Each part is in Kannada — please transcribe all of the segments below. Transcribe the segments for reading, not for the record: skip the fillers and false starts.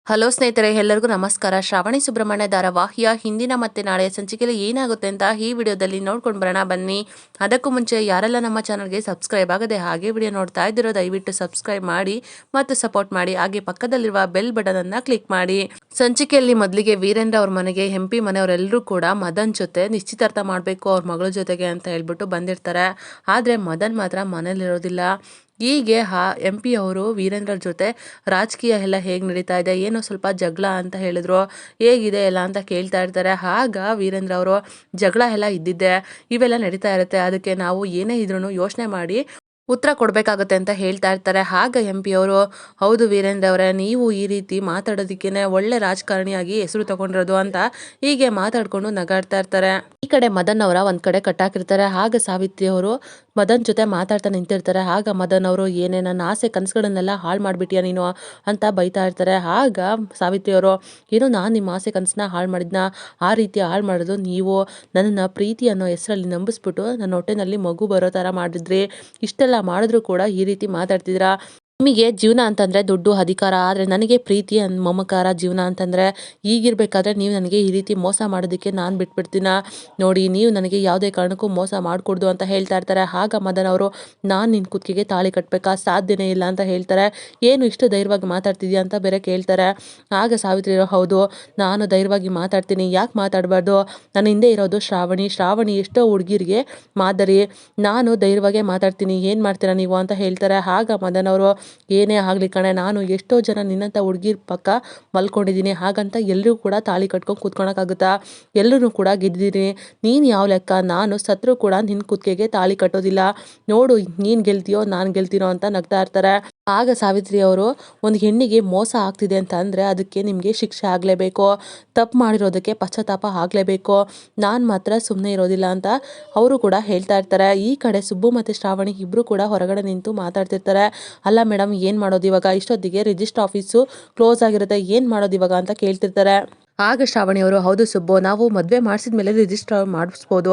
ಹಲೋ ಸ್ನೇಹಿತರೆ, ಎಲ್ಲರಿಗೂ ನಮಸ್ಕಾರ. ಶ್ರಾವಣಿ ಸುಬ್ರಹ್ಮಣ್ಯ ಧಾರಾವಾಹಿಯ ಹಿಂದಿನ ಮತ್ತೆ ನಾಳೆಯ ಸಂಚಿಕೆಯಲ್ಲಿ ಏನಾಗುತ್ತೆ ಅಂತ ಈ ವಿಡಿಯೋದಲ್ಲಿ ನೋಡ್ಕೊಂಡು ಬರೋಣ ಬನ್ನಿ. ಅದಕ್ಕೂ ಮುಂಚೆ ಯಾರೆಲ್ಲ ನಮ್ಮ ಚಾನಲ್ಗೆ ಸಬ್ಸ್ಕ್ರೈಬ್ ಆಗದೆ ಹಾಗೆ ವಿಡಿಯೋ ನೋಡ್ತಾ ಇದ್ದೀರೋ ದಯವಿಟ್ಟು ಸಬ್ಸ್ಕ್ರೈಬ್ ಮಾಡಿ ಮತ್ತು ಸಪೋರ್ಟ್ ಮಾಡಿ. ಹಾಗೆ ಪಕ್ಕದಲ್ಲಿರುವ ಬೆಲ್ ಬಟನ್ ಅನ್ನ ಕ್ಲಿಕ್ ಮಾಡಿ. ಸಂಚಿಕೆಯಲ್ಲಿ ಮೊದಲಿಗೆ ವೀರೇಂದ್ರ ಅವ್ರ ಮನೆಗೆ ಎಂಪಿ ಮನೆಯವರೆಲ್ಲರೂ ಕೂಡ ಮದನ್ ಜೊತೆ ನಿಶ್ಚಿತಾರ್ಥ ಮಾಡಬೇಕು ಅವ್ರ ಮಗಳ ಜೊತೆಗೆ ಅಂತ ಹೇಳ್ಬಿಟ್ಟು ಬಂದಿರ್ತಾರೆ. ಆದರೆ ಮದನ್ ಮಾತ್ರ ಮನೇಲಿರೋದಿಲ್ಲ. ಹೀಗೆ MP ಅವರು ವೀರೇಂದ್ರ ಜೊತೆ ರಾಜಕೀಯ ಎಲ್ಲ ಹೇಗೆ ನಡೀತಾ ಇದೆ, ಏನೋ ಸ್ವಲ್ಪ ಜಗಳ ಅಂತ ಹೇಳಿದ್ರು, ಹೇಗಿದೆ ಎಲ್ಲ ಅಂತ ಕೇಳ್ತಾ ಇರ್ತಾರೆ. ಆಗ ವೀರೇಂದ್ರ ಅವರು ಜಗಳ ಎಲ್ಲ ಇದ್ದಿದ್ದೆ, ಇವೆಲ್ಲ ನಡೀತಾ ಇರುತ್ತೆ, ಅದಕ್ಕೆ ನಾವು ಏನೇ ಇದ್ರೂ ಯೋಚನೆ ಮಾಡಿ ಉತ್ತರ ಕೊಡಬೇಕಾಗುತ್ತೆ ಅಂತ ಹೇಳ್ತಾ ಇರ್ತಾರೆ. ಆಗ MP ಅವರು, ಹೌದು ವೀರೇಂದ್ರ ಅವರೇ, ನೀವು ಈ ರೀತಿ ಮಾತಾಡೋದಕ್ಕೇನೆ ಒಳ್ಳೆ ರಾಜಕಾರಣಿಯಾಗಿ ಹೆಸರು ತಗೊಂಡಿರೋದು ಅಂತ ಹೀಗೆ ಮಾತಾಡ್ಕೊಂಡು ನಗಾಡ್ತಾ ಇರ್ತಾರೆ. ಈ ಕಡೆ ಮದನ್ ಅವರ ಒಂದ್ ಕಡೆ ಕಟ್ಟಾಕಿರ್ತಾರೆ. ಆಗ ಸಾವಿತ್ರಿ ಅವರು ಮದನ್ ಜೊತೆ ಮಾತಾಡ್ತಾ ನಿಂತಿರ್ತಾರೆ. ಆಗ ಮದನ್ ಅವರು, ಏನೇ ನನ್ನ ಆಸೆ ಕನಸುಗಳನ್ನೆಲ್ಲ ಹಾಳು ಮಾಡ್ಬಿಟ್ಟಿಯಾ ನೀನು ಅಂತ ಬೈತಾ ಇರ್ತಾರೆ. ಆಗ ಸಾವಿತ್ರಿ ಅವರು, ಏನೋ ನಾನು ನಿಮ್ಮ ಆಸೆ ಕನಸನ್ನ ಹಾಳು ಮಾಡಿದ್ನ, ಆ ರೀತಿ ಹಾಳು ಮಾಡೋದು ನೀವು ನನ್ನನ್ನು ಪ್ರೀತಿ ಅನ್ನೋ ಹೆಸರಲ್ಲಿ ನಂಬಿಸ್ಬಿಟ್ಟು ನನ್ನ ಹೊಟ್ಟೆನಲ್ಲಿ ಮಗು ಬರೋ ಥರ ಮಾಡಿದ್ರಿ, ಇಷ್ಟೆಲ್ಲ ಮಾಡಿದ್ರು ಕೂಡ ಈ ರೀತಿ ಮಾತಾಡ್ತಿದ್ದೀರಾ. ನಿಮಗೆ ಜೀವನ ಅಂತಂದರೆ ದುಡ್ಡು ಅಧಿಕಾರ, ಆದರೆ ನನಗೆ ಪ್ರೀತಿ ಮಮಕಾರ ಜೀವನ ಅಂತಂದರೆ, ಈಗಿರಬೇಕಾದ್ರೆ ನೀವು ನನಗೆ ಈ ರೀತಿ ಮೋಸ ಮಾಡೋದಕ್ಕೆ ನಾನು ಬಿಟ್ಬಿಡ್ತೀನ ನೋಡಿ, ನೀವು ನನಗೆ ಯಾವುದೇ ಕಾರಣಕ್ಕೂ ಮೋಸ ಮಾಡಿಕೊಡ್ದು ಅಂತ ಹೇಳ್ತಾ ಇರ್ತಾರೆ. ಆಗ ಮದನ್ ಅವರು, ನಾನು ನಿನ್ನ ಕುತ್ತಿಗೆಗೆ ತಾಳಿ ಕಟ್ಟಬೇಕಾ, ಸಾಧ್ಯನೇ ಇಲ್ಲ ಅಂತ ಹೇಳ್ತಾರೆ. ಏನು ಇಷ್ಟು ಧೈರ್ಯವಾಗಿ ಮಾತಾಡ್ತಿದ್ಯಾ ಅಂತ ಬೇರೆ ಕೇಳ್ತಾರೆ. ಆಗ ಸಾವಿತ್ರಿ, ಹೌದು ನಾನು ಧೈರ್ಯವಾಗಿ ಮಾತಾಡ್ತೀನಿ, ಯಾಕೆ ಮಾತಾಡಬಾರ್ದು, ನನ್ನ ಹಿಂದೆ ಇರೋದು ಶ್ರಾವಣಿ, ಶ್ರಾವಣಿ ಎಷ್ಟೋ ಹುಡುಗಿರಿಗೆ ಮಾದರಿ, ನಾನು ಧೈರ್ಯವಾಗೇ ಮಾತಾಡ್ತೀನಿ, ಏನು ಮಾಡ್ತೀರಾ ನೀವು ಅಂತ ಹೇಳ್ತಾರೆ. ಆಗ ಮದನ್ ಅವರು, ಏನೇ ಆಗಲಿ ಕಣೆ, ನಾನು ಎಷ್ಟೋ ಜನ ನಿನ್ನಂಥ ಹುಡುಗಿರ ಪಕ್ಕ ಮಲ್ಕೊಂಡಿದ್ದೀನಿ, ಹಾಗಂತ ಎಲ್ಲರೂ ಕೂಡ ತಾಳಿ ಕಟ್ಕೊಂಡು ಕೂತ್ಕೊಳಕ್ಕಾಗುತ್ತಾ, ಎಲ್ಲರೂ ಕೂಡ ಗೆದ್ದಿದ್ದೀನಿ, ನೀನು ಯಾವ ಲೆಕ್ಕ, ನಾನು ಸತ್ರು ಕೂಡ ನಿನ್ನ ಕುತ್ತಿಗೆಗೆ ತಾಳಿ ಕಟ್ಟೋದಿಲ್ಲ, ನೋಡು ನೀನು ಗೆಲ್ತೀಯೋ ನಾನು ಗೆಲ್ತೀನೋ ಅಂತ ನಗ್ತಾ ಇರ್ತಾರೆ. ಆಗ ಸಾವಿತ್ರಿ ಅವರು, ಒಂದು ಹೆಣ್ಣಿಗೆ ಮೋಸ ಆಗ್ತಿದೆ ಅಂತ ಅಂದರೆ ಅದಕ್ಕೆ ನಿಮಗೆ ಶಿಕ್ಷೆ ಆಗಲೇಬೇಕು, ತಪ್ಪು ಮಾಡಿರೋದಕ್ಕೆ ಪಶ್ಚಾತ್ತಾಪ ಆಗಲೇಬೇಕು, ನಾನು ಮಾತ್ರ ಸುಮ್ಮನೆ ಇರೋದಿಲ್ಲ ಅಂತ ಅವರು ಕೂಡ ಹೇಳ್ತಾ ಇರ್ತಾರೆ. ಈ ಕಡೆ ಸುಬ್ಬು ಮತ್ತು ಶ್ರಾವಣಿ ಇಬ್ಬರು ಕೂಡ ಹೊರಗಡೆ ನಿಂತು ಮಾತಾಡ್ತಿರ್ತಾರೆ. ಅಲ್ಲ ಮೇಡಮ್, ಏನು ಮಾಡೋದು ಇವಾಗ, ಇಷ್ಟೊತ್ತಿಗೆ ರಿಜಿಸ್ಟರ್ ಆಫೀಸು ಕ್ಲೋಸ್ ಆಗಿರುತ್ತೆ, ಏನು ಮಾಡೋದು ಇವಾಗ ಅಂತ ಕೇಳ್ತಿರ್ತಾರೆ. ಆಗ ಶ್ರಾವಣಿ ಅವರು, ಹೌದು ಸುಬ್ಬು, ನಾವು ಮದುವೆ ಮಾಡಿಸಿದ ಮೇಲೆ ರಿಜಿಸ್ಟರ್ ಮಾಡಿಸ್ಬೋದು,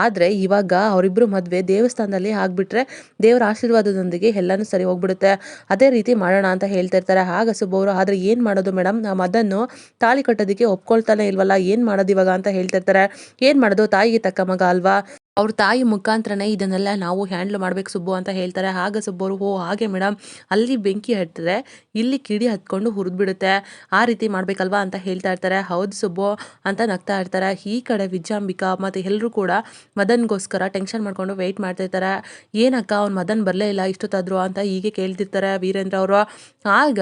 ಆದರೆ ಇವಾಗ ಅವರಿಬ್ಬರು ಮದುವೆ ದೇವಸ್ಥಾನದಲ್ಲಿ ಆಗಿಬಿಟ್ರೆ ದೇವರ ಆಶೀರ್ವಾದದೊಂದಿಗೆ ಎಲ್ಲನೂ ಸರಿ ಹೋಗ್ಬಿಡುತ್ತೆ, ಅದೇ ರೀತಿ ಮಾಡೋಣ ಅಂತ ಹೇಳ್ತಿರ್ತಾರೆ. ಆಗ ಸುಬ್ಬು ಅವರು, ಆದರೆ ಏನು ಮಾಡೋದು ಮೇಡಮ್, ಅದನ್ನು ತಾಳಿ ಕಟ್ಟೋದಕ್ಕೆ ಒಪ್ಕೊಳ್ತಾನೆ ಇಲ್ವಲ್ಲ, ಏನು ಮಾಡೋದು ಇವಾಗ ಅಂತ ಹೇಳ್ತಿರ್ತಾರೆ. ಏನು ಮಾಡೋದು, ತಾಯಿಗೆ ತಕ್ಕ ಮಗ ಅಲ್ವಾ, ಅವ್ರ ತಾಯಿ ಮುಖಾಂತರನೇ ಇದನ್ನೆಲ್ಲ ನಾವು ಹ್ಯಾಂಡ್ಲ್ ಮಾಡ್ಬೇಕು ಸುಬ್ಬು ಅಂತ ಹೇಳ್ತಾರೆ. ಆಗ ಸುಬ್ಬು ಅವರು, ಓ ಹಾಗೆ ಮೇಡಮ್, ಅಲ್ಲಿ ಬೆಂಕಿ ಹತ್ತಿದ್ರೆ ಇಲ್ಲಿ ಕಿಡಿ ಹತ್ಕೊಂಡು ಹುರಿದ್ಬಿಡುತ್ತೆ, ಆ ರೀತಿ ಮಾಡ್ಬೇಕಲ್ವಾ ಅಂತ ಹೇಳ್ತಾ ಇರ್ತಾರೆ. ಹೌದು ಸುಬ್ಬು ಅಂತ ನಗ್ತಾ ಇರ್ತಾರೆ. ಈ ಕಡೆ ವಿಜಯಾಂಬಿಕಾ ಮತ್ತು ಎಲ್ಲರೂ ಕೂಡ ಮದನ್ಗೋಸ್ಕರ ಟೆನ್ಷನ್ ಮಾಡ್ಕೊಂಡು ವೆಯ್ಟ್ ಮಾಡ್ತಾ ಇರ್ತಾರೆ. ಏನಕ್ಕ ಅವ್ನು ಮದನ್ ಬರಲೇ ಇಲ್ಲ ಇಷ್ಟೊತ್ತಾದ್ರು ಅಂತ ಹೀಗೆ ಕೇಳ್ತಿರ್ತಾರೆ ವೀರೇಂದ್ರ ಅವರು. ಆಗ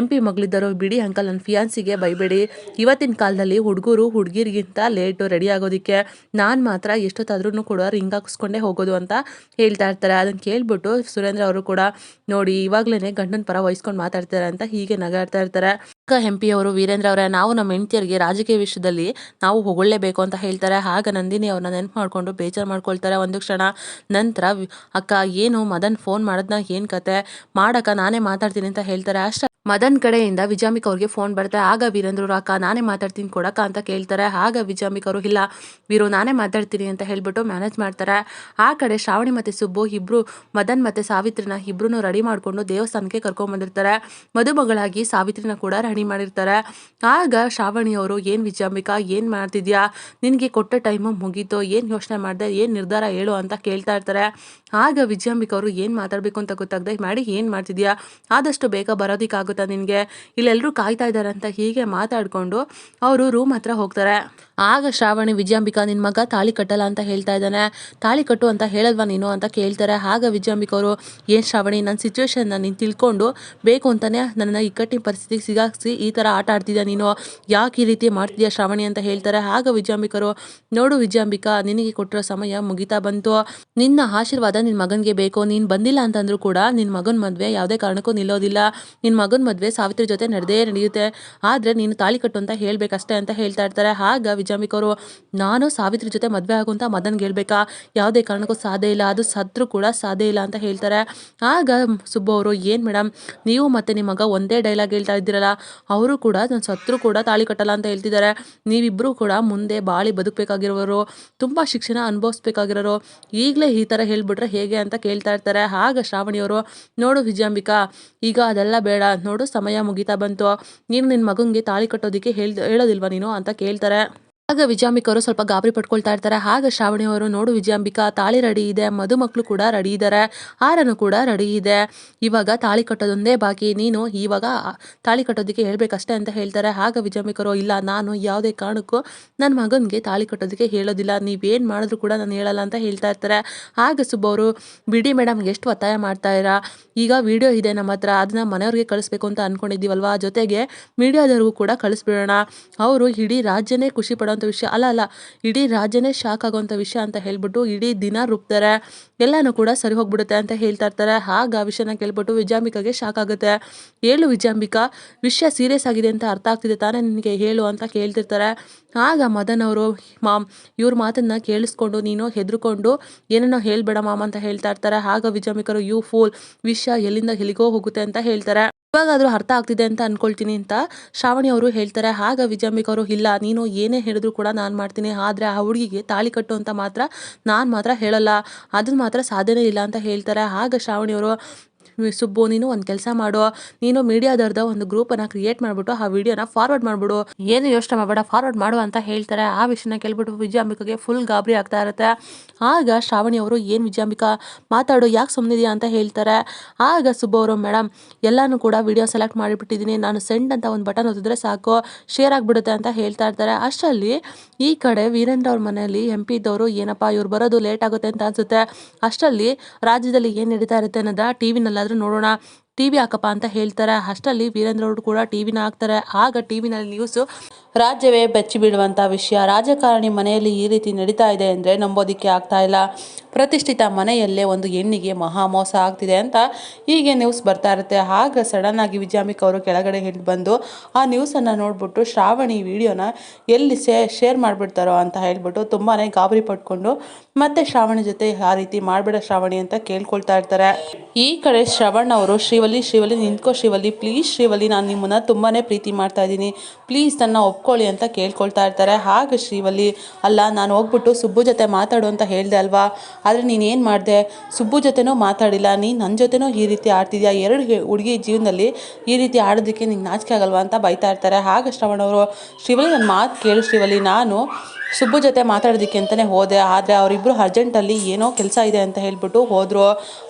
MP ಮಗಳಿದ್ದರು, ಬಿಡಿ ಅಂಕಲ್, ನನ್ನ ಫಿಯಾನ್ಸಿಗೆ ಬೈಬೇಡಿ, ಇವತ್ತಿನ ಕಾಲದಲ್ಲಿ ಹುಡುಗರು ಹುಡುಗಿರಿಗಿಂತ ಲೇಟು ರೆಡಿ ಆಗೋದಕ್ಕೆ, ನಾನು ಮಾತ್ರ ಎಷ್ಟೊತ್ತಾದ್ರೂ ಕೂಡ ರಿಂಗ್ ಹಾಕಿಸ್ಕೊಂಡೇ ಹೋಗೋದು ಅಂತ ಹೇಳ್ತಾ ಇರ್ತಾರೆ. ಅದನ್ನು ಕೇಳ್ಬಿಟ್ಟು ಸುರೇಂದ್ರ ಅವರು ಕೂಡ, ನೋಡಿ ಇವಾಗ್ಲೇ ಗಂಡನ ಪರ ವಹಿಸ್ಕೊಂಡು ಮಾತಾಡ್ತಾರೆ ಅಂತ ಹೀಗೆ ನಗಾಡ್ತಾ ಇರ್ತಾರೆ. ಆಗ MP ಅವರು, ವೀರೇಂದ್ರ ಅವರೇ, ನಾವು ನಮ್ಮ ಹೆಂಡತಿಯರಿಗೆ ರಾಜಕೀಯ ವಿಷಯದಲ್ಲಿ ನಾವು ಹೊಗಳಲೇಬೇಕು ಅಂತ ಹೇಳ್ತಾರೆ. ಆಗ ನಂದಿನಿ ಅವ್ರನ್ನ ನೆನಪು ಮಾಡ್ಕೊಂಡು ಬೇಜಾರು ಮಾಡ್ಕೊಳ್ತಾರೆ ಒಂದು ಕ್ಷಣ. ನಂತರ ಅಕ್ಕ ಏನು ಮದನ್ ಫೋನ್ ಮಾಡಿದ್ನ, ಏನು ಕತೆ ಮಾಡಕ್ಕ, ನಾನೇ ಮಾತಾಡ್ತೀನಿ ಅಂತ ಹೇಳ್ತಾರೆ. ಅಷ್ಟೇ ಮದನ್ ಕಡೆಯಿಂದ ವಿಜಯಾಂಬಿಕಾ ಅವ್ರಿಗೆ ಫೋನ್ ಬರುತ್ತೆ. ಆಗ ವೀರೇಂದ್ರ ಅವರು, ಅಕ್ಕ ನಾನೇ ಮಾತಾಡ್ತೀನಿ ಕೊಡಕ್ಕ ಅಂತ ಕೇಳ್ತಾರೆ. ಆಗ ವಿಜಯಾಂಬಿಕಾ ಅವರು, ಇಲ್ಲ ವೀರು ನಾನೇ ಮಾತಾಡ್ತೀನಿ ಅಂತ ಹೇಳ್ಬಿಟ್ಟು ಮ್ಯಾನೇಜ್ ಮಾಡ್ತಾರೆ. ಆ ಕಡೆ ಶ್ರಾವಣಿ ಮತ್ತು ಸುಬ್ಬು ಇಬ್ಬರು ಮದನ್ ಮತ್ತು ಸಾವಿತ್ರಿನ ಇಬ್ಬರೂ ರೆಡಿ ಮಾಡಿಕೊಂಡು ದೇವಸ್ಥಾನಕ್ಕೆ ಕರ್ಕೊಂಡ್ಬಂದಿರ್ತಾರೆ. ಮದುಮಗಳಾಗಿ ಸಾವಿತ್ರಿನ ಕೂಡ ರೆಡಿ ಮಾಡಿರ್ತಾರೆ. ಆಗ ಶ್ರಾವಣಿ ಅವರು, ಏನು ವಿಜಯಾಂಬಿಕಾ ಏನು ಮಾಡ್ತಿದ್ಯಾ, ನಿನಗೆ ಕೊಟ್ಟ ಟೈಮು ಮುಗೀತು, ಏನು ಯೋಚನೆ ಮಾಡಿದೆ, ಏನು ನಿರ್ಧಾರ ಹೇಳು ಅಂತ ಕೇಳ್ತಾ ಇರ್ತಾರೆ. ಆಗ ವಿಜಯಾಂಬಿಕಾ ಅವರು ಏನು ಮಾತಾಡಬೇಕು ಅಂತ ಗೊತ್ತಾಗದೆ ಮಾಡಿ, ಏನು ಮಾಡ್ತಿದ್ಯಾ, ಆದಷ್ಟು ಬೇಗ ಬರೋದಕ್ಕಾಗುತ್ತಾ ನಿನಗೆ, ಇಲ್ಲೆಲ್ಲರೂ ಕಾಯ್ತಾ ಇದ್ದಾರೆ ಅಂತ ಹೀಗೆ ಮಾತಾಡಿಕೊಂಡು ಅವರು ರೂಮ್ ಹತ್ರ ಹೋಗ್ತಾರೆ. ಆಗ ಶ್ರಾವಣಿ, ವಿಜಯಾಂಬಿಕಾ ನಿನ್ನ ಮಗ ತಾಳಿ ಕಟ್ಟಲ್ಲ ಅಂತ ಹೇಳ್ತಾ ಇದ್ದಾನೆ, ತಾಳಿ ಕಟ್ಟು ಅಂತ ಹೇಳಲ್ವಾ ನೀನು ಅಂತ ಕೇಳ್ತಾರೆ. ಆಗ ವಿಜಯಾಂಬಿಕಾ ಅವರು, ಏನು ಶ್ರಾವಣಿ, ನನ್ನ ಸಿಚುವೇಶನ್ನ ನೀನು ತಿಳ್ಕೊಂಡು ಬೇಕು ಅಂತಲೇ ನನ್ನನ್ನು ಇಕ್ಕಟ್ಟಿನ ಪರಿಸ್ಥಿತಿಗೆ ಸಿಗಾಕ್ಸಿ ಈ ಥರ ಆಟ ಆಡ್ತಿದ್ಯಾ ನೀನು, ಯಾಕೆ ಈ ರೀತಿ ಮಾಡ್ತಿದ್ಯಾ ಶ್ರಾವಣಿ ಅಂತ ಹೇಳ್ತಾರೆ. ಆಗ ವಿಜಯಾಂಬಿಕರು, ನೋಡು ವಿಜಯಾಂಬಿಕಾ, ನಿನಗೆ ಕೊಟ್ಟಿರೋ ಸಮಯ ಮುಗಿತಾ ಬಂತು, ನಿನ್ನ ಆಶೀರ್ವಾದ ನಿನ್ನ ಮಗನಿಗೆ ಬೇಕು, ನೀನು ಬಂದಿಲ್ಲ ಅಂತಂದ್ರೂ ಕೂಡ ನಿನ್ನ ಮಗನ ಮದುವೆ ಯಾವುದೇ ಕಾರಣಕ್ಕೂ ನಿಲ್ಲೋದಿಲ್ಲ, ನಿನ್ನ ಮಗನ ಮದುವೆ ಸಾವಿತ್ರಿ ಜೊತೆ ನಡೆಯುತ್ತೆ, ಆದರೆ ನೀನು ತಾಳಿ ಕಟ್ಟು ಅಂತ ಹೇಳ್ಬೇಕಷ್ಟೇ ಅಂತ ಹೇಳ್ತಾ ಇರ್ತಾರೆ. ಆಗ ವಿಜಯಾಂಬಿಕಾ ಅವರು, ನಾನು ಸಾವಿತ್ರಿ ಜೊತೆ ಮದುವೆ ಆಗುವಂತ ಮದನ್ಗೆ ಹೇಳ್ಬೇಕಾ, ಯಾವುದೇ ಕಾರಣಕ್ಕೂ ಸಾಧ್ಯ ಇಲ್ಲ, ಅದು ಸತ್ರು ಕೂಡ ಸಾಧ್ಯ ಇಲ್ಲ ಅಂತ ಹೇಳ್ತಾರೆ. ಆಗ ಸುಬ್ಬು ಅವರು, ಏನು ಮೇಡಮ್, ನೀವು ಮತ್ತು ನಿಮ್ಮ ಮಗ ಒಂದೇ ಡೈಲಾಗ್ ಹೇಳ್ತಾ ಇದ್ದೀರಲ್ಲ, ಅವರು ಕೂಡ ನಾನು ಸತ್ರು ಕೂಡ ತಾಳಿ ಕಟ್ಟಲ್ಲ ಅಂತ ಹೇಳ್ತಿದ್ದಾರೆ, ನೀವಿಬ್ಬರು ಕೂಡ ಮುಂದೆ ಬಾಳಿ ಬದುಕಬೇಕಾಗಿರೋರು, ತುಂಬ ಶಿಕ್ಷಣ ಅನುಭವಿಸ್ಬೇಕಾಗಿರೋರು, ಈಗಲೇ ಈ ಥರ ಹೇಳ್ಬಿಟ್ರೆ ಹೇಗೆ ಅಂತ ಕೇಳ್ತಾ ಇರ್ತಾರೆ. ಆಗ ಶ್ರಾವಣಿಯವರು, ನೋಡು ವಿಜಯಾಂಬಿಕಾ, ಈಗ ಅದೆಲ್ಲ ಬೇಡ, ನೋಡು ಸಮಯ ಮುಗಿತಾ ಬಂತು, ನೀನು ನಿನ್ನ ಮಗನಿಗೆ ತಾಳಿ ಕಟ್ಟೋದಕ್ಕೆ ಹೇಳೋದಿಲ್ವಾ ನೀನು ಅಂತ ಕೇಳ್ತಾರೆ. ಆಗ ವಿಜಯಾಂಬಿಕಾ ಅವರು ಸ್ವಲ್ಪ ಗಾಬರಿ ಪಡ್ಕೊಳ್ತಾ ಇರ್ತಾರೆ. ಆಗ ಶ್ರಾವಣಿ ಅವರು, ನೋಡು ವಿಜಯಾಂಬಿಕಾ, ತಾಳಿ ರೆಡಿ ಇದೆ, ಮದುಮಕ್ಕಳು ಕೂಡ ರೆಡಿ ಇದ್ದಾರೆ, ಹಾರನು ಕೂಡ ರೆಡಿ ಇದೆ, ಇವಾಗ ತಾಳಿ ಕಟ್ಟೋದೊಂದೇ ಬಾಕಿ, ನೀನು ಇವಾಗ ತಾಳಿ ಕಟ್ಟೋದಕ್ಕೆ ಹೇಳ್ಬೇಕಷ್ಟೇ ಅಂತ ಹೇಳ್ತಾರೆ. ಆಗ ವಿಜಯಾಂಬಿಕಾ ಅವರು, ಇಲ್ಲ, ನಾನು ಯಾವುದೇ ಕಾರಣಕ್ಕೂ ನನ್ನ ಮಗನಿಗೆ ತಾಳಿ ಕಟ್ಟೋದಕ್ಕೆ ಹೇಳೋದಿಲ್ಲ, ನೀವೇನು ಮಾಡಿದ್ರು ಕೂಡ ನಾನು ಹೇಳಲ್ಲ ಅಂತ ಹೇಳ್ತಾ ಇರ್ತಾರೆ. ಆಗ ಸುಬ್ಬ ಅವರು, ಬಿಡಿ ಮೇಡಮ್, ಎಷ್ಟು ಒತ್ತಾಯ ಮಾಡ್ತಾ ಇರಾ, ಈಗ ವಿಡಿಯೋ ಇದೆ ನಮ್ಮ ಹತ್ರ, ಅದನ್ನ ಮನೆಯವ್ರಿಗೆ ಕಳಿಸ್ಬೇಕು ಅಂತ ಅನ್ಕೊಂಡಿದ್ದೀವಲ್ವಾ, ಜೊತೆಗೆ ಮೀಡಿಯಾದವ್ರಿಗೂ ಕೂಡ ಕಳಿಸ್ಬಿಡೋಣ, ಅವರು ಇಡೀ ರಾಜ್ಯನೇ ಖುಷಿ ಪಡೋಂಥ ವಿಷಯ ಅಲ್ಲ, ಇಡೀ ರಾಜ್ಯನೇ ಶಾಕ್ ಆಗೋಂಥ ವಿಷಯ ಅಂತ ಹೇಳ್ಬಿಟ್ಟು ಇಡೀ ದಿನ ರುಬ್ತಾರೆ, ಎಲ್ಲಾನು ಕೂಡ ಸರಿ ಹೋಗ್ಬಿಡುತ್ತೆ ಅಂತ ಹೇಳ್ತಾ ಇರ್ತಾರೆ. ಆಗ ಆ ವಿಷಯನ ಕೇಳ್ಬಿಟ್ಟು ವಿಜಯಾಂಬಿಕಾಗೆ ಶಾಕ್ ಆಗುತ್ತೆ. ಹೇಳು ವಿಜಯಾಂಬಿಕಾ, ವಿಷಯ ಸೀರಿಯಸ್ ಆಗಿದೆ ಅಂತ ಅರ್ಥ ಆಗ್ತಿದೆ ತಾನೇ ನಿನಗೆ, ಹೇಳು ಅಂತ ಕೇಳ್ತಿರ್ತಾರೆ. ಆಗ ಮದನ್ ಅವರು, ಮಾಮ್, ಇವ್ರ ಮಾತನ್ನ ಕೇಳಿಸ್ಕೊಂಡು ನೀನು ಹೆದರ್ಕೊಂಡು ಏನೇನೋ ಹೇಳ್ಬೇಡ ಮಾಮ್ ಅಂತ ಹೇಳ್ತಾ ಇರ್ತಾರೆ. ಆಗ ವಿಜಯಾಂಬಿಕರು, ಯು ಫೂಲ್, ವಿಷಯ ಎಲ್ಲಿಂದ ಎಲ್ಲಿಗೋ ಹೋಗುತ್ತೆ ಅಂತ ಹೇಳ್ತಾರೆ. ಇವಾಗಾದ್ರೂ ಅರ್ಥ ಆಗ್ತಿದೆ ಅಂತ ಅನ್ಕೊಳ್ತೀನಿ ಅಂತ ಶ್ರಾವಣಿ ಅವರು ಹೇಳ್ತಾರೆ. ಆಗ ವಿಜಯಾಂಬಿಕಾ ಅವರು, ಇಲ್ಲ, ನೀನು ಏನೇ ಹೇಳಿದ್ರು ಕೂಡ ನಾನು ಮಾಡ್ತೀನಿ, ಆದರೆ ಆ ಹುಡುಗಿಗೆ ತಾಳಿ ಕಟ್ಟು ಅಂತ ನಾನು ಮಾತ್ರ ಹೇಳಲ್ಲ, ಅದನ್ನ ಮಾತ್ರ ಸಾಧ್ಯನೇ ಇಲ್ಲ ಅಂತ ಹೇಳ್ತಾರೆ. ಆಗ ಶ್ರಾವಣಿ ಅವರು, ಸುಬ್ಬು, ನೀನು ಒಂದು ಕೆಲಸ ಮಾಡು, ನೀನು ಮೀಡಿಯಾದವ್ರದ ಒಂದು ಗ್ರೂಪನ್ನು ಕ್ರಿಯೇಟ್ ಮಾಡಿಬಿಟ್ಟು ಆ ವಿಡಿಯೋನ ಫಾರ್ವರ್ಡ್ ಮಾಡಿಬಿಡು, ಏನು ಯೋಚನೆ ಮಾಡಬೇಡ, ಫಾರ್ವರ್ಡ್ ಮಾಡು ಅಂತ ಹೇಳ್ತಾರೆ. ಆ ವಿಷಯನ ಕೇಳ್ಬಿಟ್ಟು ವಿಜಯಾಂಬಿಕಾಗೆ ಫುಲ್ ಗಾಬರಿ ಆಗ್ತಾ ಇರುತ್ತೆ. ಆಗ ಶ್ರಾವಣಿ ಅವರು, ಏನು ವಿಜಯಾಂಬಿಕಾ, ಮಾತಾಡು, ಯಾಕೆ ಸುಮ್ಮನಿದೆಯಾ ಅಂತ ಹೇಳ್ತಾರೆ. ಆಗ ಸುಬ್ಬು ಅವರು, ಮೇಡಮ್, ಎಲ್ಲಾನು ಕೂಡ ವಿಡಿಯೋ ಸೆಲೆಕ್ಟ್ ಮಾಡಿಬಿಟ್ಟಿದ್ದೀನಿ, ನಾನು ಸೆಂಡ್ ಅಂತ ಒಂದು ಬಟನ್ ಒತ್ತಿದ್ರೆ ಸಾಕು, ಶೇರ್ ಆಗಿಬಿಡುತ್ತೆ ಅಂತ ಹೇಳ್ತಾ ಇರ್ತಾರೆ. ಅಷ್ಟರಲ್ಲಿ ಈ ಕಡೆ ವೀರೇಂದ್ರ ಅವ್ರ ಮನೆಯಲ್ಲಿ MP ಇದ್ದವರು, ಏನಪ್ಪ ಇವ್ರು ಬರೋದು ಲೇಟ್ ಆಗುತ್ತೆ ಅಂತ ಅನ್ಸುತ್ತೆ, ಅಷ್ಟರಲ್ಲಿ ರಾಜ್ಯದಲ್ಲಿ ಏನು ನಡೀತಾ ಇರುತ್ತೆ ಅನ್ನೋದ TV-ನಲ್ಲಾದ್ರೂ ನೋಡೋಣ, TV ಹಾಕಪ್ಪ ಅಂತ ಹೇಳ್ತಾರೆ. ಅಷ್ಟರಲ್ಲಿ ವೀರೇಂದ್ರ ಅವರು ಕೂಡ TV-ನ ಹಾಕ್ತಾರೆ. ಆಗ TV-ನಲ್ಲಿ ನ್ಯೂಸು, ರಾಜ್ಯವೇ ಬೆಚ್ಚಿ ಬೀಳುವಂಥ ವಿಷಯ, ರಾಜಕಾರಣಿ ಮನೆಯಲ್ಲಿ ಈ ರೀತಿ ನಡೀತಾ ಇದೆ ಅಂದರೆ ನಂಬೋದಕ್ಕೆ ಆಗ್ತಾ ಇಲ್ಲ, ಪ್ರತಿಷ್ಠಿತ ಮನೆಯಲ್ಲೇ ಒಂದು ಹೆಣ್ಣಿಗೆ ಮಹಾ ಮೋಸ ಆಗ್ತಿದೆ ಅಂತ ಹೀಗೆ ನ್ಯೂಸ್ ಬರ್ತಾ ಇರುತ್ತೆ. ಆಗ ಸಡನ್ ಆಗಿ ವಿಜಯಾಂಬಿಕಾ ಅವರು ಕೆಳಗಡೆ ಹಿಡಿದು ಬಂದು ಆ ನ್ಯೂಸನ್ನು ನೋಡ್ಬಿಟ್ಟು ಶ್ರಾವಣಿ ವಿಡಿಯೋನ ಎಲ್ಲಿ ಶೇರ್ ಮಾಡಿಬಿಡ್ತಾರೋ ಅಂತ ಹೇಳ್ಬಿಟ್ಟು ತುಂಬಾ ಗಾಬರಿ ಪಟ್ಕೊಂಡು ಮತ್ತೆ ಶ್ರಾವಣಿ ಜೊತೆ ಆ ರೀತಿ ಮಾಡಬೇಡ ಶ್ರಾವಣಿ ಅಂತ ಕೇಳ್ಕೊಳ್ತಾ ಇರ್ತಾರೆ. ಈ ಕಡೆ ಶ್ರವಣ್ ಅವರು, ಶ್ರೀವಲ್ಲಿ ನಿಂತ್ಕೋ ಶ್ರೀವಲ್ಲಿ, ಪ್ಲೀಸ್ ಶ್ರೀವಲ್ಲಿ, ನಾನು ನಿಮ್ಮನ್ನ ತುಂಬಾ ಪ್ರೀತಿ ಮಾಡ್ತಾ ಇದ್ದೀನಿ, ಪ್ಲೀಸ್ ನನ್ನ ಒಪ್ಕೊಳ್ಳಿ ಅಂತ ಕೇಳ್ಕೊಳ್ತಾ ಇರ್ತಾರೆ. ಆಗ ಶ್ರೀವಲ್ಲಿ, ಅಲ್ಲ, ನಾನು ಹೋಗ್ಬಿಟ್ಟು ಸುಬ್ಬು ಜೊತೆ ಮಾತಾಡು ಅಂತ ಹೇಳ್ದೆ ಅಲ್ವಾ, ಆದರೆ ನೀನೇನು ಮಾಡಿದೆ, ಸುಬ್ಬು ಜೊತೆನೂ ಮಾತಾಡಿಲ್ಲ, ನೀನು ನನ್ನ ಜೊತೆನೂ ಈ ರೀತಿ ಆಡ್ತಿದ್ಯಾ, ಎರಡು ಹುಡುಗಿ ಜೀವನದಲ್ಲಿ ಈ ರೀತಿ ಆಡೋದಕ್ಕೆ ನಿಂಗೆ ನಾಚಿಕೆ ಆಗಲ್ವಾ ಅಂತ ಬೈತಾ ಇರ್ತಾರೆ. ಆಗ ಶ್ರವಣ್ ಅವರು, ಶ್ರೀವಲ್ಲಿ, ನನ್ನ ಮಾತು ಕೇಳು ಶ್ರೀವಲ್ಲಿ, ನಾನು ಸುಬ್ಬು ಜೊತೆ ಮಾತಾಡೋದಕ್ಕೆ ಅಂತಲೇ ಹೋದೆ, ಆದರೆ ಅವರಿಬ್ಬರು ಅರ್ಜೆಂಟಲ್ಲಿ ಏನೋ ಕೆಲಸ ಇದೆ ಅಂತ ಹೇಳ್ಬಿಟ್ಟು ಹೋದರು,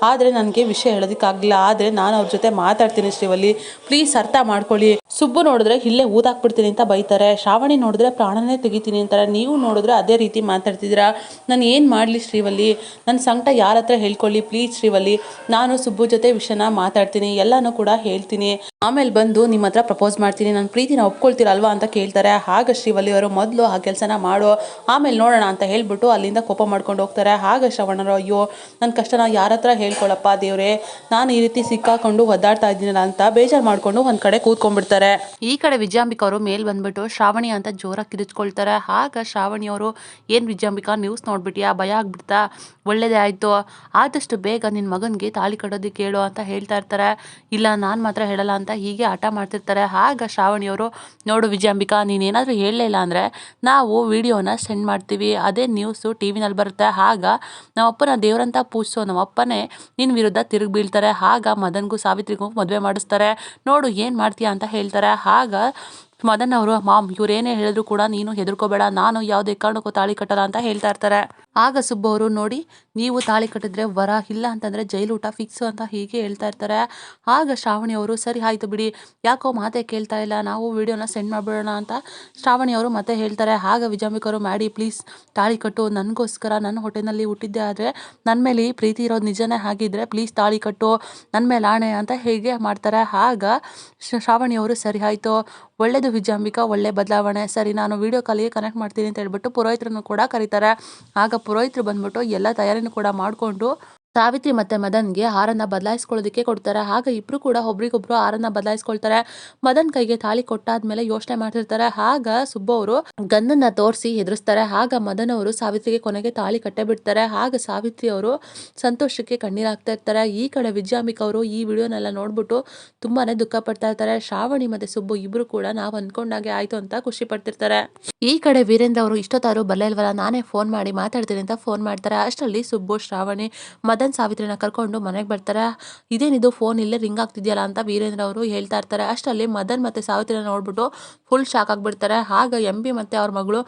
ಆದರೆ ನನಗೆ ವಿಷಯ ಹೇಳೋದಕ್ಕಾಗಲಿಲ್ಲ, ಆದರೆ ನಾನು ಅವ್ರ ಜೊತೆ ಮಾತಾಡ್ತೀನಿ ಶ್ರೀವಲ್ಲಿ, ಪ್ಲೀಸ್ ಅರ್ಥ ಮಾಡ್ಕೊಳ್ಳಿ, ಸುಬ್ಬು ನೋಡಿದ್ರೆ ಇಲ್ಲೇ ಊದಾಕ್ಬಿಡ್ತೀನಿ ಅಂತ ಬೈತಾರೆ, ಶ್ರಾವಣಿ ನೋಡಿದ್ರೆ ಪ್ರಾಣನೇ ತೆಗಿತೀನಿ ಅಂತಾರೆ, ನೀವು ನೋಡಿದ್ರೆ ಅದೇ ರೀತಿ ಮಾತಾಡ್ತಿದ್ದೀರಾ, ನಾನು ಏನು ಮಾಡಲಿ ಶ್ರೀವಲ್ಲಿ, ನನ್ನ ಸಂಕಟ ಯಾರ ಹತ್ರ ಹೇಳ್ಕೊಳ್ಳಿ ಪ್ಲೀಸ್ ಶ್ರೀವಲ್ಲಿ, ನಾನು ಸುಬ್ಬು ಜೊತೆ ವಿಷಯನ ಮಾತಾಡ್ತೀನಿ, ಎಲ್ಲನೂ ಕೂಡ ಹೇಳ್ತೀನಿ, ಆಮೇಲೆ ಬಂದು ನಿಮ್ಮ ಹತ್ರ ಪ್ರಪೋಸ್ ಮಾಡ್ತೀನಿ, ನನ್ನ ಪ್ರೀತಿನ ಒಪ್ಕೊಳ್ತೀರಲ್ವಾ ಅಂತ ಕೇಳ್ತಾರೆ. ಆಗ ಶ್ರೀವಲ್ಲಿ ಅವರು, ಮೊದಲು ಆ ಕೆಲಸನ ಮಾಡು, ಆಮೇಲೆ ನೋಡೋಣ ಅಂತ ಹೇಳ್ಬಿಟ್ಟು ಅಲ್ಲಿಂದ ಕೋಪ ಮಾಡ್ಕೊಂಡು ಹೋಗ್ತಾರೆ. ಆಗ ಶ್ರವಣರು, ಅಯ್ಯೋ, ನನ್ನ ಕಷ್ಟನ ಯಾರ ಹತ್ರ ಹೇಳ್ಕೊಳಪ್ಪ ದೇವ್ರೆ, ನಾನು ಈ ರೀತಿ ಸಿಕ್ಕಾಕೊಂಡು ಒದ್ದಾಡ್ತಾ ಇದ್ದೀನಲ್ಲ ಅಂತ ಬೇಜಾರು ಮಾಡ್ಕೊಂಡು ಒಂದು ಕಡೆ ಕೂತ್ಕೊಂಡ್ಬಿಡ್ತಾರೆ. ಈ ಕಡೆ ವಿಜಯಾಂಬಿಕಾ ಅವರು ಮೇಲ್ ಬಂದ್ಬಿಟ್ಟು ಶ್ರಾವಣಿ ಅಂತ ಜೋರಾಗಿ ಕಿರಿಚ್ಕೊಳ್ತಾರೆ. ಆಗ ಶ್ರಾವಣಿ ಅವರು, ಏನು ವಿಜಯಾಂಬಿಕಾ, ನ್ಯೂಸ್ ನೋಡ್ಬಿಟ್ಟಿಯಾ, ಭಯ ಆಗ್ಬಿಡ್ತಾ, ಒಳ್ಳೇದೇ ಆಯಿತು, ಆದಷ್ಟು ಬೇಗ ನಿನ್ನ ಮಗನಿಗೆ ತಾಳಿ ಕಟ್ಟೋದಕ್ಕೆ ಹೇಳು ಅಂತ ಹೇಳ್ತಾ ಇರ್ತಾರೆ. ಇಲ್ಲ, ನಾನು ಮಾತ್ರ ಹೇಳಲ್ಲ ಅಂತ ಹೀಗೆ ಹಠ ಮಾಡ್ತಿರ್ತಾರೆ. ಆಗ ಶ್ರಾವಣಿಯವರು, ನೋಡು ವಿಜಯಾಂಬಿಕಾ, ನೀನೇನಾದರೂ ಹೇಳಲಿಲ್ಲ ಅಂದರೆ ನಾವು ವಿಡಿಯೋನ ಸೆಂಡ್ ಮಾಡ್ತೀವಿ, ಅದೇ ನ್ಯೂಸು TV-ನಲ್ಲಿ ಬರುತ್ತೆ, ಆಗ ನಮ್ಮಪ್ಪನ ದೇವರಂತ ಪೂಜಿಸೋ ನಮ್ಮಪ್ಪನೇ ನಿನ್ನ ವಿರುದ್ಧ ತಿರುಗಿ ಬೀಳ್ತಾರೆ, ಆಗ ಮದನ್ಗೂ ಸಾವಿತ್ರಿಗೂ ಮದುವೆ ಮಾಡಿಸ್ತಾರೆ, ನೋಡು ಏನು ಮಾಡ್ತೀಯಾ ಅಂತ ಹೇಳ್ತಾರೆ. ಆಗ ಮದನ್ ಅವರು, ಮಾಮ್, ಇವ್ರೇನೇ ಹೇಳಿದ್ರು ಕೂಡ ನೀನು ಹೆದರ್ಕೋಬೇಡ, ನಾನು ಯಾವುದೇ ಕಾರಣಕ್ಕೂ ತಾಳಿ ಕಟ್ಟಲ್ಲ ಅಂತ ಹೇಳ್ತಾ ಇರ್ತಾರೆ. ಆಗ ಸುಬ್ಬು ಅವರು, ನೋಡಿ, ನೀವು ತಾಳಿ ಕಟ್ಟಿದ್ರೆ ವರ, ಇಲ್ಲ ಅಂತಂದರೆ ಜೈಲೂಟ ಫಿಕ್ಸು ಅಂತ ಹೀಗೆ ಹೇಳ್ತಾ ಇರ್ತಾರೆ. ಆಗ ಶ್ರಾವಣಿ ಅವರು, ಸರಿ ಆಯಿತು ಬಿಡಿ, ಯಾಕೋ ಮಾತೇ ಕೇಳ್ತಾ ಇಲ್ಲ, ನಾವು ವಿಡಿಯೋನ ಸೆಂಡ್ ಮಾಡಿಬಿಡೋಣ ಅಂತ ಶ್ರಾವಣಿ ಅವರು ಮತ್ತೆ ಹೇಳ್ತಾರೆ. ಆಗ ವಿಜಯಾಂಬಿಕಾ ಅವರು, ಮ್ಯಾಡಿ ಪ್ಲೀಸ್ ತಾಳಿ ಕಟ್ಟು, ನನಗೋಸ್ಕರ ನನ್ನ ಹೊಟ್ಟೆನಲ್ಲಿ ಹುಟ್ಟಿದ್ದೆ, ಆದರೆ ನನ್ನ ಮೇಲೆ ಈ ಪ್ರೀತಿ ಇರೋದು ನಿಜನೇ ಆಗಿದ್ದರೆ ಪ್ಲೀಸ್ ತಾಳಿ ಕಟ್ಟು, ನನ್ನ ಮೇಲೆ ಆಣೆ ಅಂತ ಹೇಗೆ ಮಾಡ್ತಾರೆ. ಆಗ ಶ್ರಾವಣಿ ಅವರು, ಸರಿ ಆಯಿತು, ಒಳ್ಳೆಯದು ವಿಜಯಾಂಬಿಕಾ, ಒಳ್ಳೆ ಬದಲಾವಣೆ, ಸರಿ, ನಾನು ವಿಡಿಯೋ ಕಾಲಿಗೆ ಕನೆಕ್ಟ್ ಮಾಡ್ತೀನಿ ಅಂತ ಹೇಳ್ಬಿಟ್ಟು ಪುರೋಹಿತರನ್ನು ಕೂಡ ಕರೀತಾರೆ. ಆಗ ಪುರೋಹಿತರು ಬಂದ್ಬಿಟ್ಟು ಎಲ್ಲ ತಯಾರಿನೂ ಕೂಡ ಮಾಡಿಕೊಂಡು ಸಾವಿತ್ರಿ ಮತ್ತೆ ಮದನ್ಗೆ ಹಾರನ್ನ ಬದಲಾಯಿಸ್ಕೊಳ್ಳೋದಕ್ಕೆ ಕೊಡ್ತಾರೆ. ಆಗ ಇಬ್ರು ಕೂಡ ಒಬ್ರಿಗೊಬ್ರು ಹಾರನ್ನ ಬದಲಾಯಿಸ್ಕೊಳ್ತಾರೆ. ಮದನ್ ಕೈಗೆ ತಾಳಿ ಕೊಟ್ಟಾದ್ಮೇಲೆ ಯೋಚನೆ ಮಾಡ್ತಿರ್ತಾರೆ. ಆಗ ಸುಬ್ಬು ಅವರು ಗಂಧನ್ನ ತೋರಿಸಿ ಹೆದರಿಸ್ತಾರೆ. ಆಗ ಮದನ್ ಅವರು ಸಾವಿತ್ರಿಗೆ ಕೊನೆಗೆ ತಾಳಿ ಕಟ್ಟೆ ಬಿಡ್ತಾರೆ. ಆಗ ಸಾವಿತ್ರಿ ಅವರು ಸಂತೋಷಕ್ಕೆ ಕಣ್ಣೀರಾಗ್ತಾ ಇರ್ತಾರೆ. ಈ ಕಡೆ ವಿಜಯಾಂಬಿಕಾ ಅವರು ಈ ವಿಡಿಯೋನೆಲ್ಲ ನೋಡ್ಬಿಟ್ಟು ತುಂಬಾನೇ ದುಃಖ ಪಡ್ತಾ ಇರ್ತಾರೆ. ಶ್ರಾವಣಿ ಮತ್ತೆ ಸುಬ್ಬು ಇಬ್ರು ಕೂಡ ನಾವು ಅಂದ್ಕೊಂಡಾಗೆ ಆಯ್ತು ಅಂತ ಖುಷಿ ಪಡ್ತಿರ್ತಾರೆ. ಈ ಕಡೆ ವೀರೇಂದ್ರ ಅವರು, ಇಷ್ಟೊತ್ತಾರು ಬರಲಿಲ್ವಲ್ಲ, ನಾನೇ ಫೋನ್ ಮಾಡಿ ಮಾತಾಡ್ತೀನಿ ಅಂತ ಫೋನ್ ಮಾಡ್ತಾರೆ. ಅಷ್ಟರಲ್ಲಿ ಸುಬ್ಬು, ಶ್ರಾವಣಿ, ಮದನ್ ಸಾವಿತ್ರಿನ ಕರ್ಕೊಂಡು ಮನೆಗೆ ಬರ್ತಾರೆ. ಇದೇನಿದು ಫೋನ್ ಇಲ್ಲೇ ರಿಂಗ್ ಆಗ್ತಿದೆಯಲ್ಲ ಅಂತ ವೀರೇಂದ್ರ ಅವರು ಹೇಳ್ತಾ ಇರ್ತಾರೆ. ಅಷ್ಟರಲ್ಲಿ ಮದನ್ ಮತ್ತು ಸಾವಿತ್ರಿನ ನೋಡ್ಬಿಟ್ಟು ಫುಲ್ ಶಾಕ್ ಆಗಿಬಿಡ್ತಾರೆ. ಆಗ MP ಮತ್ತು ಅವ್ರ ಮಗಳು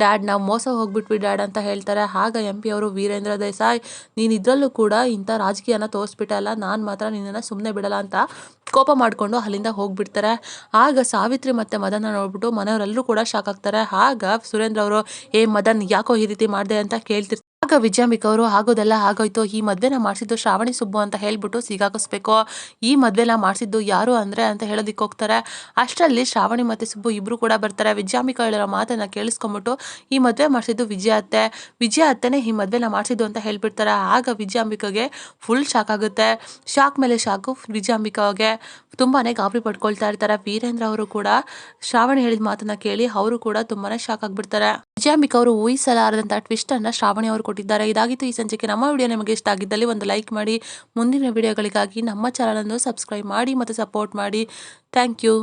ಡ್ಯಾಡ್ ನಾವು ಮೋಸ ಹೋಗ್ಬಿಟ್ವಿ ಡ್ಯಾಡ್ ಅಂತ ಹೇಳ್ತಾರೆ. ಆಗ MP ಅವರು ವೀರೇಂದ್ರ ದೇಸಾಯಿ ನೀನು ಇದರಲ್ಲೂ ಕೂಡ ಇಂಥ ರಾಜಕೀಯನ ತೋರಿಸ್ಬಿಟ್ಟಲ್ಲ, ನಾನು ಮಾತ್ರ ನಿನ್ನನ್ನು ಸುಮ್ಮನೆ ಬಿಡಲ್ಲ ಅಂತ ಕೋಪ ಮಾಡಿಕೊಂಡು ಅಲ್ಲಿಂದ ಹೋಗ್ಬಿಡ್ತಾರೆ. ಆಗ ಸಾವಿತ್ರಿ ಮತ್ತು ಮದನ್ನ ನೋಡ್ಬಿಟ್ಟು ಮನೆಯವರೆಲ್ಲರೂ ಕೂಡ ಶಾಕ್ ಆಗ್ತಾರೆ. ಆಗ ಸುರೇಂದ್ರ ಅವರು ಮದನ್ ಯಾಕೋ ಈ ರೀತಿ ಮಾಡಿದೆ ಅಂತ ಕೇಳ್ತಿರ್ತಾರೆ. ಆಗ ವಿಜಯಾಂಬಿಕಾ ಅವರು ಆಗೋದೆಲ್ಲ ಆಗೋಯ್ತು, ಈ ಮದ್ವೆನ ಮಾಡಿಸಿದ್ದು ಶ್ರಾವಣಿ ಸುಬ್ಬು ಅಂತ ಹೇಳ್ಬಿಟ್ಟು ಸಿಗಾಕಿಸ್ಬೇಕು. ಈ ಮದ್ವೆನ ಮಾಡಿಸಿದ್ದು ಯಾರು ಅಂದ್ರೆ ಅಂತ ಹೇಳೋದಿಕ್ಕೆ ಹೋಗ್ತಾರೆ. ಅಷ್ಟರಲ್ಲಿ ಶ್ರಾವಣಿ ಮತ್ತು ಸುಬ್ಬು ಇಬ್ರು ಕೂಡ ಬರ್ತಾರೆ. ವಿಜಯಾಂಬಿಕಾ ಹೇಳಿರೋ ಮಾತನ್ನ ಕೇಳಿಸ್ಕೊಂಬಿಟ್ಟು ಈ ಮದ್ವೆ ಮಾಡಿಸಿದ್ದು ವಿಜಯ ಅತ್ತೆನೇ ಈ ಮದ್ವೆನ ಮಾಡಿಸಿದ್ದು ಅಂತ ಹೇಳ್ಬಿಡ್ತಾರೆ. ಆಗ ವಿಜಯಾಂಬಿಕಾಗೆ ಫುಲ್ ಶಾಕ್ ಆಗುತ್ತೆ. ಶಾಕ್ ಮೇಲೆ ಶಾಕು ವಿಜಯಾಂಬಿಕಾಗೆ ತುಂಬಾನೇ ಗಾಬರಿ ಪಡ್ಕೊಳ್ತಾ ಇರ್ತಾರೆ. ವೀರೇಂದ್ರ ಅವರು ಕೂಡ ಶ್ರಾವಣಿ ಹೇಳಿದ ಮಾತನ್ನ ಕೇಳಿ ಅವರು ಕೂಡ ತುಂಬಾನೇ ಶಾಕ್ ಆಗ್ಬಿಡ್ತಾರೆ. ವಿಜಯಾಂಬಿಕಾ ಅವರು ಊಹಿಸಲಾರದಂತ ಟ್ವಿಸ್ಟ್ ಅನ್ನ ಶ್ರಾವಣಿ ಅವರು ಕೊಟ್ಟಿದ್ದಾರೆ. ಇದಾಗಿತ್ತು ಈ ಸಂಚಿಕೆ. ನಮ್ಮ ವಿಡಿಯೋ ನಿಮಗೆ ಇಷ್ಟ ಆಗಿದ್ದಲ್ಲಿ ಒಂದು ಲೈಕ್ ಮಾಡಿ, ಮುಂದಿನ ವಿಡಿಯೋಗಳಿಗಾಗಿ ನಮ್ಮ ಚಾನಲ್ ಅನ್ನು ಸಬ್ಸ್ಕ್ರೈಬ್ ಮಾಡಿ ಮತ್ತು ಸಪೋರ್ಟ್ ಮಾಡಿ. Thank you.